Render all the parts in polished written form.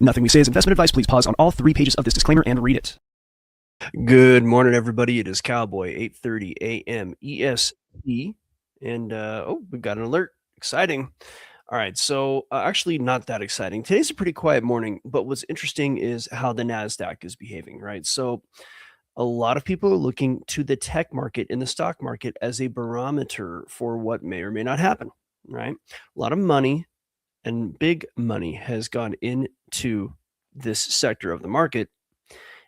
Nothing we say is investment advice. Please pause on all 3 pages of this disclaimer and read it. Good morning, everybody. It is Cowboy, 8:30 a.m. EST. And, we've got an alert. Exciting. All right. So, actually, not that exciting. Today's a pretty quiet morning, but what's interesting is how the NASDAQ is behaving, right? So, a lot of people are looking to the tech market and the stock market as a barometer for what may or may not happen, right? A lot of money and big money has gone into this sector of the market,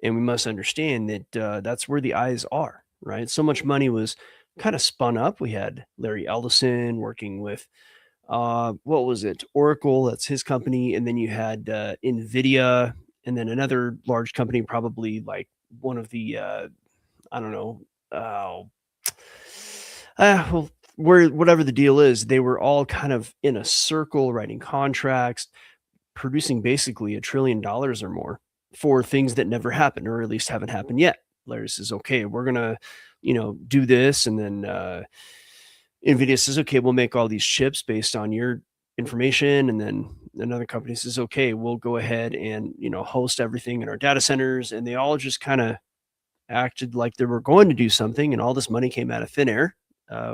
and we must understand that that's where the eyes are, right? So much money was kind of spun up. We had Larry Ellison working with what was it, Oracle, that's his company, and then you had Nvidia, and then another large company, probably like one of the I don't know, well, where whatever the deal is, they were all kind of in a circle writing contracts, producing basically $1 trillion or more for things that never happened, or at least haven't happened yet. Larry says, okay, we're gonna, do this. And then Nvidia says, okay, we'll make all these chips based on your information. And then another company says, okay, we'll go ahead and, host everything in our data centers. And they all just kind of acted like they were going to do something. And all this money came out of thin air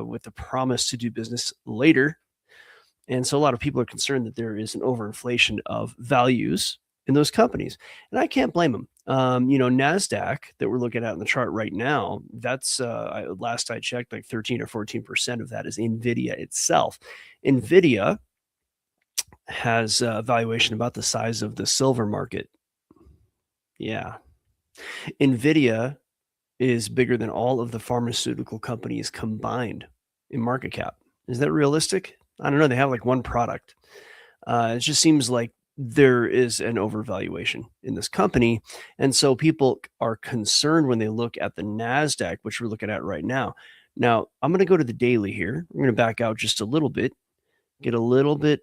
with the promise to do business later. And so a lot of people are concerned that there is an overinflation of values in those companies. And I can't blame them. NASDAQ that we're looking at in the chart right now, that's last I checked, like 13 or 14% of that is Nvidia itself. Nvidia has a valuation about the size of the silver market. Yeah. Nvidia is bigger than all of the pharmaceutical companies combined in market cap. Is that realistic? I don't know. They have like one product. It just seems like there is an overvaluation in this company. And so people are concerned when they look at the NASDAQ, which we're looking at right now. Now, I'm going to go to the daily here. We're going to back out just a little bit, get a little bit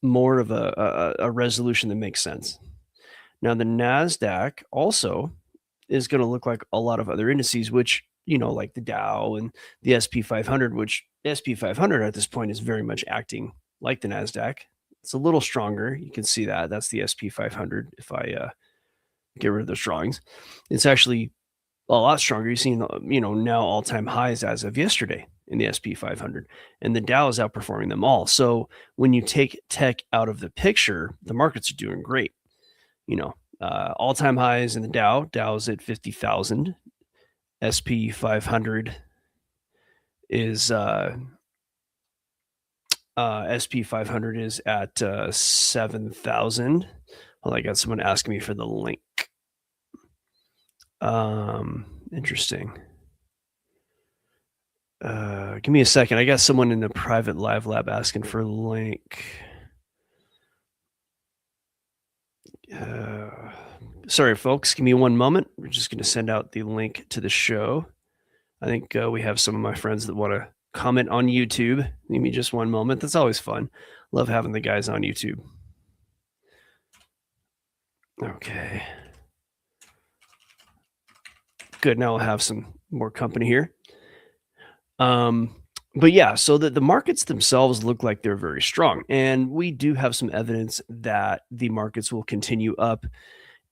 more of a resolution that makes sense. Now, the NASDAQ also is going to look like a lot of other indices, which, like the Dow and the SP 500, which the SP 500 at this point is very much acting like the NASDAQ. It's a little stronger. You can see that. That's the SP 500. If I get rid of those drawings, it's actually a lot stronger. You've seen, now all-time highs as of yesterday in the SP 500, and the Dow is outperforming them all. So when you take tech out of the picture, the markets are doing great. All-time highs in the Dow's at 50,000. SP 500 is SP 500 is at 7,000. Well, I got someone asking me for the link. Interesting. Give me a second. I got someone in the private live lab asking for a link. Sorry, folks. Give me one moment. We're just going to send out the link to the show. I think we have some of my friends that want to comment on YouTube. Give me just one moment. That's always fun. Love having the guys on YouTube. Okay. Good. Now I'll have some more company here. But yeah, so the markets themselves look like they're very strong. And we do have some evidence that the markets will continue up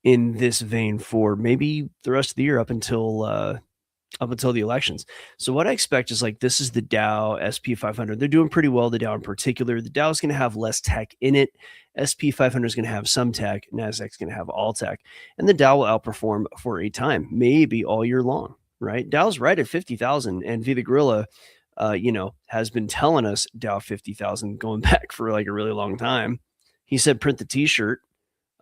in this vein for maybe the rest of the year up until the elections. So what I expect is like, this is the Dow, SP 500. They're doing pretty well, the Dow in particular. The Dow is going to have less tech in it. SP 500 is going to have some tech. NASDAQ is going to have all tech. And the Dow will outperform for a time, maybe all year long, right? Dow's right at 50,000. And Viva Gorilla, has been telling us Dow 50,000 going back for like a really long time. He said, print the t-shirt.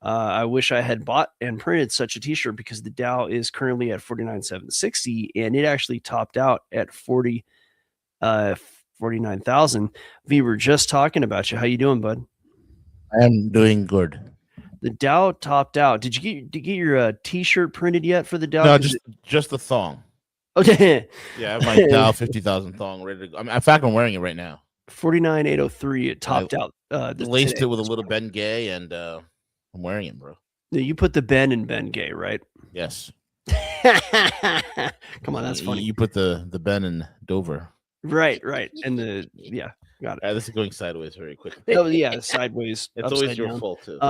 I wish I had bought and printed such a t-shirt because the Dow is currently at 49,760 and it actually topped out at 49,000. We were just talking about you. How you doing, bud? I am doing good. The Dow topped out. Did you get your t-shirt printed yet for the Dow? No, just the thong. Okay. Yeah, I have my Dow 50,000 thong ready to go. In fact, I'm wearing it right now. 49,803. It topped out. Laced it with a little Ben Gay, and I'm wearing it, bro. You put the Ben in Ben Gay, right? Yes. Come on, that's funny. You put the Ben in Dover. Right. And got it. This is going sideways very quickly. Oh yeah, sideways. It's always your fault too.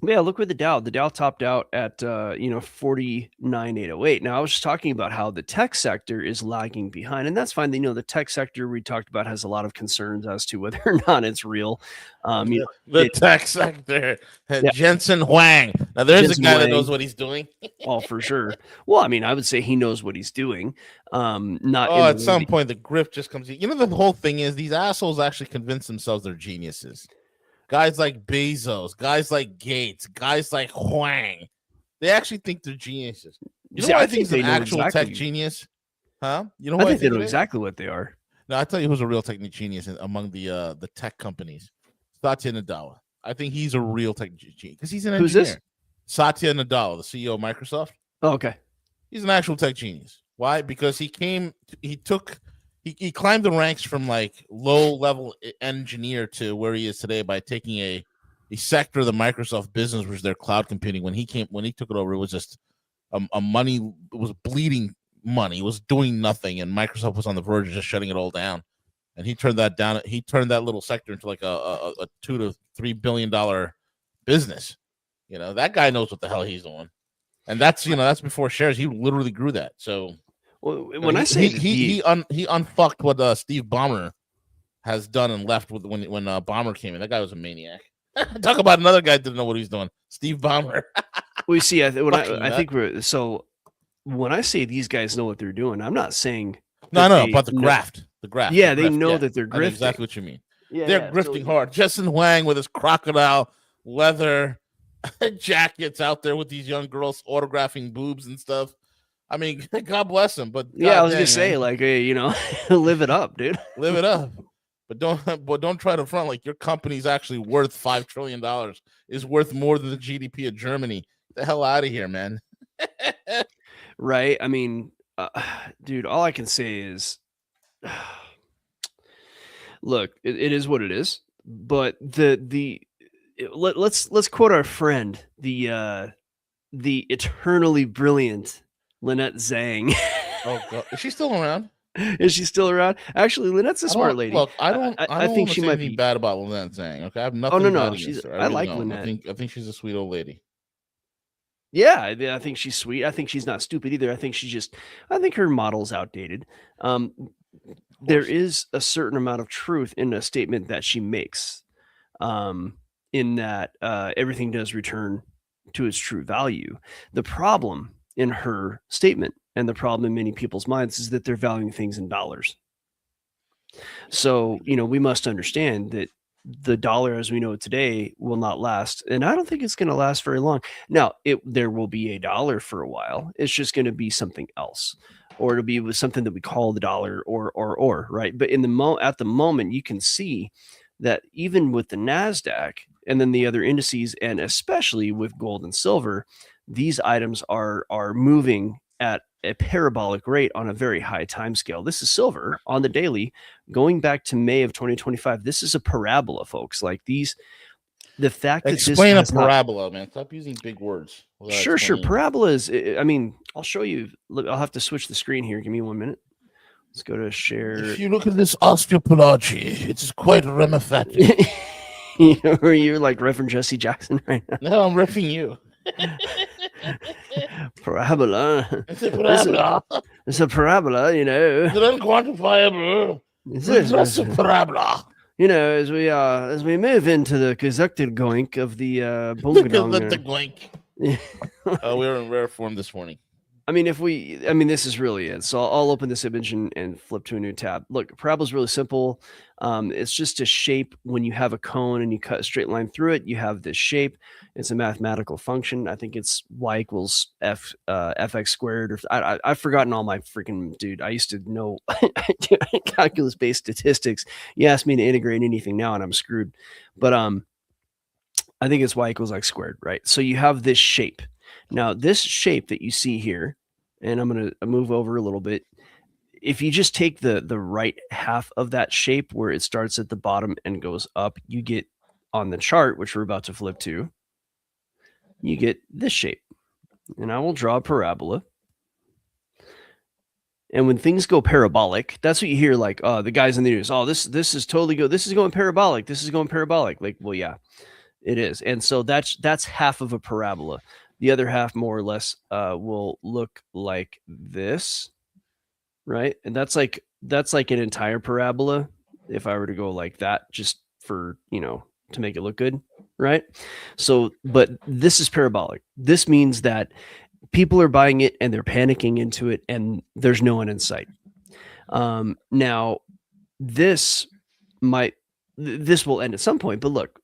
Yeah, look where the Dow topped out at 49,808. Now I was just talking about how the tech sector is lagging behind, and that's fine. The tech sector we talked about has a lot of concerns as to whether or not it's real. The tech sector, Yeah. Jensen Huang. Now there's Jensen a guy that Huang. knows what he's doing. Oh, for sure. Well, I mean, I would say he knows what he's doing. Not Oh, in at some point the grip just comes in. The whole thing is these assholes actually convince themselves they're geniuses. Guys like Bezos, guys like Gates, guys like Huang, they actually think they're geniuses. You know what I think is an actual tech genius? Huh? You know what I think they know exactly what they are. No, I tell you who's a real tech genius among the tech companies. Satya Nadella. I think he's a real tech genius because he's an engineer. Who's this? Satya Nadella, the CEO of Microsoft. Oh, okay. He's an actual tech genius. Why? Because he climbed the ranks from like low level engineer to where he is today by taking a sector of the Microsoft business, which is their cloud computing. When he took it over, it was just a money. It was bleeding money. It was doing nothing, and Microsoft was on the verge of just shutting it all down. And he turned that down. He turned that little sector into like a $2 to $3 billion business. That guy knows what the hell he's doing. And that's before shares. He literally grew that. So when I say he unfucked what Steve Ballmer has done and left with when Ballmer came in. That guy was a maniac. Talk about another guy that didn't know what he's doing. Steve Ballmer. We see. I think when I say these guys know what they're doing, I'm not saying no, but the graft. The graft. Yeah, they know that they're grifting. I know exactly what you mean. Yeah, they're grifting hard. Jensen Huang with his crocodile leather jackets out there with these young girls autographing boobs and stuff. I mean, God bless him. But I was gonna say, like, hey, live it up, dude. Live it up. But don't try to front like your company's actually worth $5 trillion. Is worth more than the GDP of Germany. Get the hell out of here, man. Right. I mean, dude, all I can say is, look, it is what it is. But let's quote our friend, the eternally brilliant Lynette Zhang. Oh God, is she still around? Is she still around? Actually, Lynette's a smart lady. Look, I think she might be bad about Lynette Zhang. Okay, I have nothing. Oh no, I like Lynette. I think she's a sweet old lady. Yeah, I think she's sweet. I think she's not stupid either. I think her model's outdated. There is a certain amount of truth in a statement that she makes, in that everything does return to its true value. The problem in her statement and the problem in many people's minds is that they're valuing things in dollars. So, we must understand that the dollar as we know it today will not last. And I don't think it's going to last very long. Now, there will be a dollar for a while. It's just going to be something else, or it'll be with something that we call the dollar or right. But at the moment, you can see that even with the NASDAQ and then the other indices, and especially with gold and silver, these items are moving at a parabolic rate on a very high time scale. This is silver on the daily going back to May of 2025. This is a parabola, folks. Like the fact that explain a parabola, man. Stop using big words. Sure. Parabola is, I mean, I'll show you. I'll have to switch the screen here. Give me 1 minute. Let's go to share. If you look at this osteopology, it's quite remophatic. You're like Reverend Jesse Jackson right now. No, I'm riffing you. Parabola. It's a parabola. It's a parabola, It's unquantifiable. It's just a parabola. As we move into the conducted goink of the Bungadong. The goink. We were in rare form this morning. I mean, this is really it. So I'll open this image and flip to a new tab. Look, parabola is really simple. It's just a shape. When you have a cone and you cut a straight line through it, you have this shape. It's a mathematical function. I think it's y equals fx squared. Or I've forgotten all my freaking, dude. I used to know calculus-based statistics. You ask me to integrate anything now, and I'm screwed. But I think it's y equals x squared, right? So you have this shape. Now, this shape that you see here, and I'm going to move over a little bit. If you just take the right half of that shape where it starts at the bottom and goes up, you get on the chart, which we're about to flip to, you get this shape. And I will draw a parabola. And when things go parabolic, that's what you hear, like, the guys in the news, this is totally good. This is going parabolic. This is going parabolic. Like, well, yeah. It is. And so that's half of a parabola. The other half more or less will look like this, right? And that's like an entire parabola if I were to go like that, just for, to make it look good, right? So, but this is parabolic. This means that people are buying it and they're panicking into it and there's no one in sight. Now this will end at some point, but look,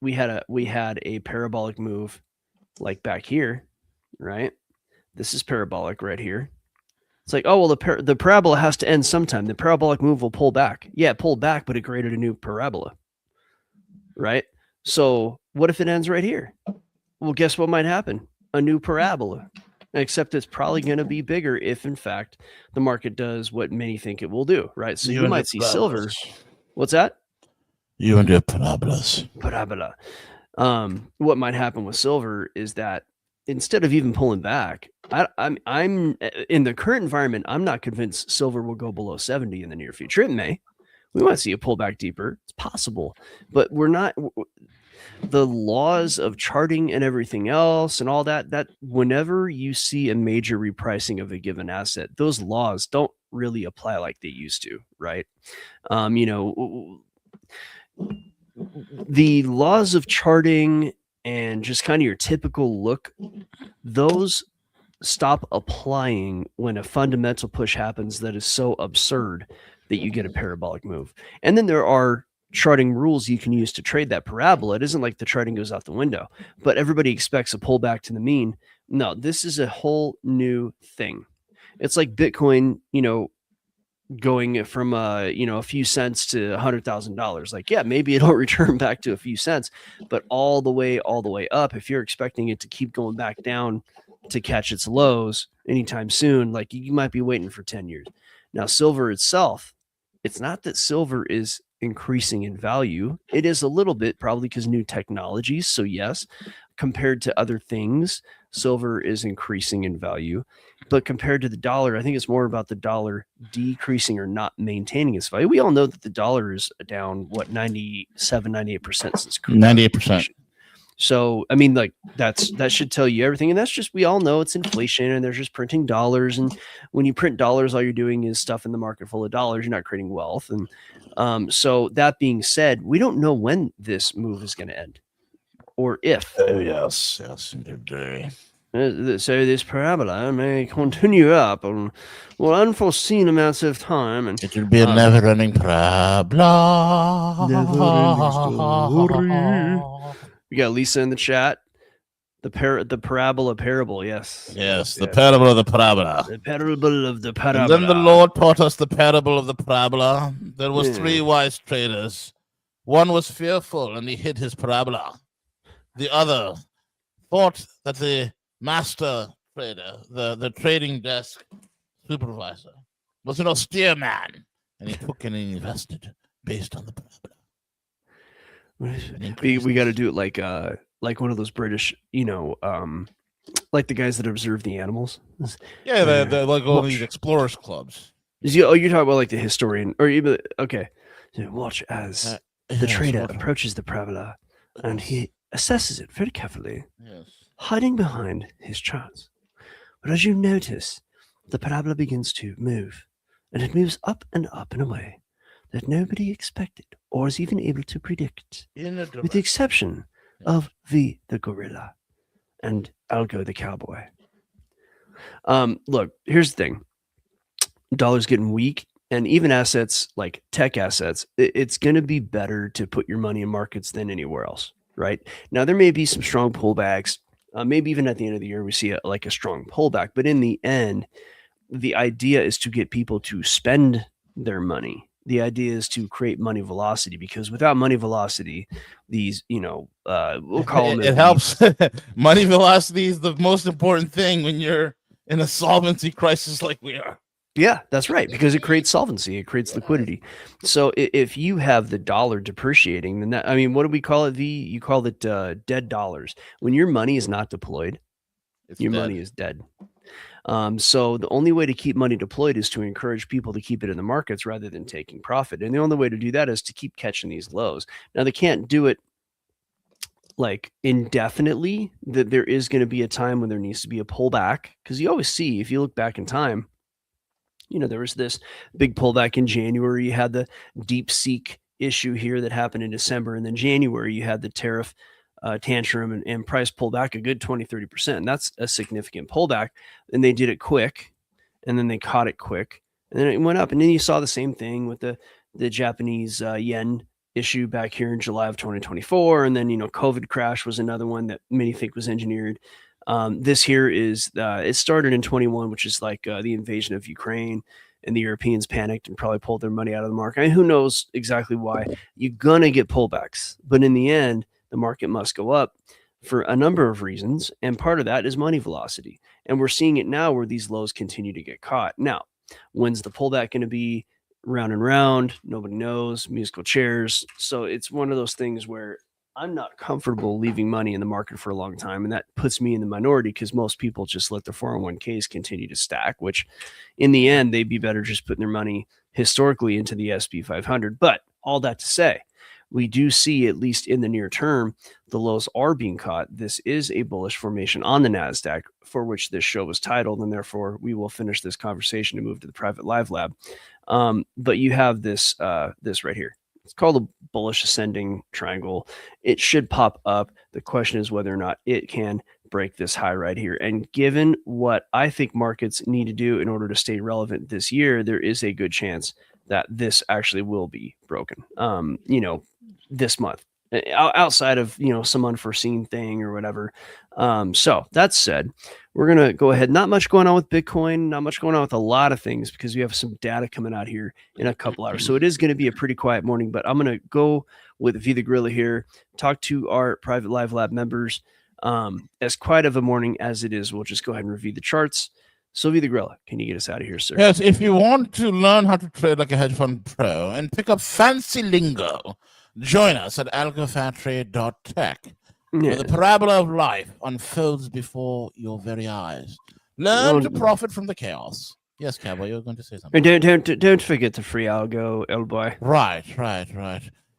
we had a parabolic move like back here, right? This is parabolic right here. It's like, oh, well, the parabola has to end sometime. The parabolic move will pull back. Yeah, it pulled back, but it created a new parabola, right? So what if it ends right here? Well, guess what might happen? A new parabola, except it's probably going to be bigger if, in fact, the market does what many think it will do, right? So you might see silver. What's that? You and your parabolas. Parabola. What might happen with silver is that instead of even pulling back, I'm in the current environment, I'm not convinced silver will go below 70 in the near future. It may. We might see a pullback deeper. It's possible, but we're not. The laws of charting and everything else and all that whenever you see a major repricing of a given asset, those laws don't really apply like they used to, right? The laws of charting and just kind of your typical look, those stop applying when a fundamental push happens that is so absurd that you get a parabolic move. And then there are charting rules you can use to trade that parabola. It isn't like the charting goes out the window, but everybody expects a pullback to the mean. No, this is a whole new thing. It's like Bitcoin, going from a few cents to $100,000. Like, yeah, maybe it'll return back to a few cents, but all the way up, if you're expecting it to keep going back down to catch its lows anytime soon, like you might be waiting for 10 years. Now, silver itself, it's not that silver is increasing in value. It is a little bit, probably because new technologies. So yes, compared to other things, silver is increasing in value. But compared to the dollar, I think it's more about the dollar decreasing or not maintaining its value. We all know that the dollar is down, 97, 98% since 98%. So, I mean, like that should tell you everything. And that's just, we all know it's inflation and they're just printing dollars. And when you print dollars, all you're doing is stuff in the market full of dollars. You're not creating wealth. And so that being said, we don't know when this move is going to end or if. Oh, yes, indeed. So this parabola may continue up on unforeseen amounts of time. And it will be a never-ending parabola. We got Lisa in the chat. The parabola parable, yes. Yes, the parable of the parabola. The parable of the parabola. And then the Lord taught us the parable of the parabola. There was 3 wise traders. One was fearful and he hid his parabola. The other thought that the master trader, the trading desk supervisor, was an austere man, and he took and invested based on the parabola. We got to do it like one of those British, like the guys that observe the animals. Yeah, they're like all these explorers clubs. You're talking about like the historian, or even okay. Watch as the trader approaches the parabola, and he assesses it very carefully, hiding behind his charts. But as you notice, the parabola begins to move, and it moves up and up in a way that nobody expected or is even able to predict, with the exception of the gorilla and Algo the cowboy. Look, here's the thing. Dollar's getting weak, and even assets like tech assets, it's going to be better to put your money in markets than anywhere else, right? Now, there may be some strong pullbacks. Maybe even at the end of the year, we see a strong pullback. But in the end, the idea is to get people to spend their money. The idea is to create money velocity, because without money velocity, these, we'll call them. It helps. Money velocity is the most important thing when you're in a solvency crisis like we are. Yeah, that's right, because it creates solvency, it creates liquidity. So if you have the dollar depreciating, then that, I mean, what do we call it? You call it dead dollars. When your money is not deployed, your money is dead. So the only way to keep money deployed is to encourage people to keep it in the markets rather than taking profit. And the only way to do that is to keep catching these lows. Now, they can't do it like indefinitely that there is going to be a time when there needs to be a pullback, because you always see, if you look back in time, there was this big pullback in January. You had the DeepSeek issue here that happened in December. And then January, you had the tariff tantrum and price pull back a good 20-30%. And that's a significant pullback. And they did it quick. And then they caught it quick. And then it went up. And then you saw the same thing with the Japanese yen issue back here in July of 2024. And then, COVID crash was another one that many think was engineered. This here is, it started in 21, which is like the invasion of Ukraine, and the Europeans panicked and probably pulled their money out of the market. I mean, who knows exactly why? You're going to get pullbacks, but in the end, the market must go up for a number of reasons. And part of that is money velocity. And we're seeing it now where these lows continue to get caught. Now, when's the pullback going to be? Round and round, nobody knows, musical chairs. So it's one of those things where I'm not comfortable leaving money in the market for a long time. And that puts me in the minority, because most people just let their 401ks continue to stack, which in the end, they'd be better just putting their money historically into the SP 500. But all that to say, we do see, at least in the near term, the lows are being caught. This is a bullish formation on the NASDAQ, for which this show was titled. And therefore, we will finish this conversation and move to the private live lab. But you have this right here. It's called a bullish ascending triangle. It should pop up. The question is whether or not it can break this high right here. And given what I think markets need to do in order to stay relevant this year, there is a good chance that this actually will be broken, this month, outside of, some unforeseen thing or whatever. So that said, we're going to go ahead. Not much going on with Bitcoin, not much going on with a lot of things, because we have some data coming out here in a couple hours. So it is going to be a pretty quiet morning, but I'm going to go with V the Gorilla here, talk to our private live lab members. As quiet of a morning as it is, we'll just go ahead and review the charts. So V the Gorilla, can you get us out of here, sir? Yes, if you want to learn how to trade like a hedge fund pro and pick up fancy lingo, join us at algofactory.tech, where the parabola of life unfolds before your very eyes. Learn to profit from the chaos. Yes, Cowboy, you were going to say something. Don't forget the free algo, L-boy. Right.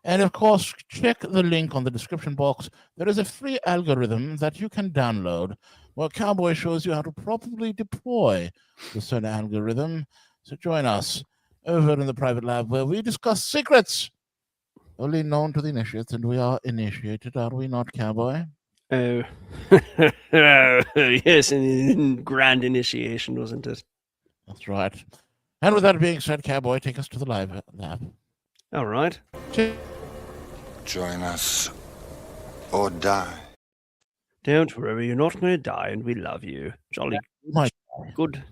And of course, check the link on the description box. There is a free algorithm that you can download, where Cowboy shows you how to properly deploy the certain algorithm. So join us over in the private lab, where we discuss secrets only known to the initiates, and we are initiated, are we not, Cowboy? Oh, yes, and grand initiation, wasn't it? That's right. And with that being said, Cowboy, take us to the live lab. All right. Join us or die. Don't worry, you're not going to die, and we love you. Jolly good.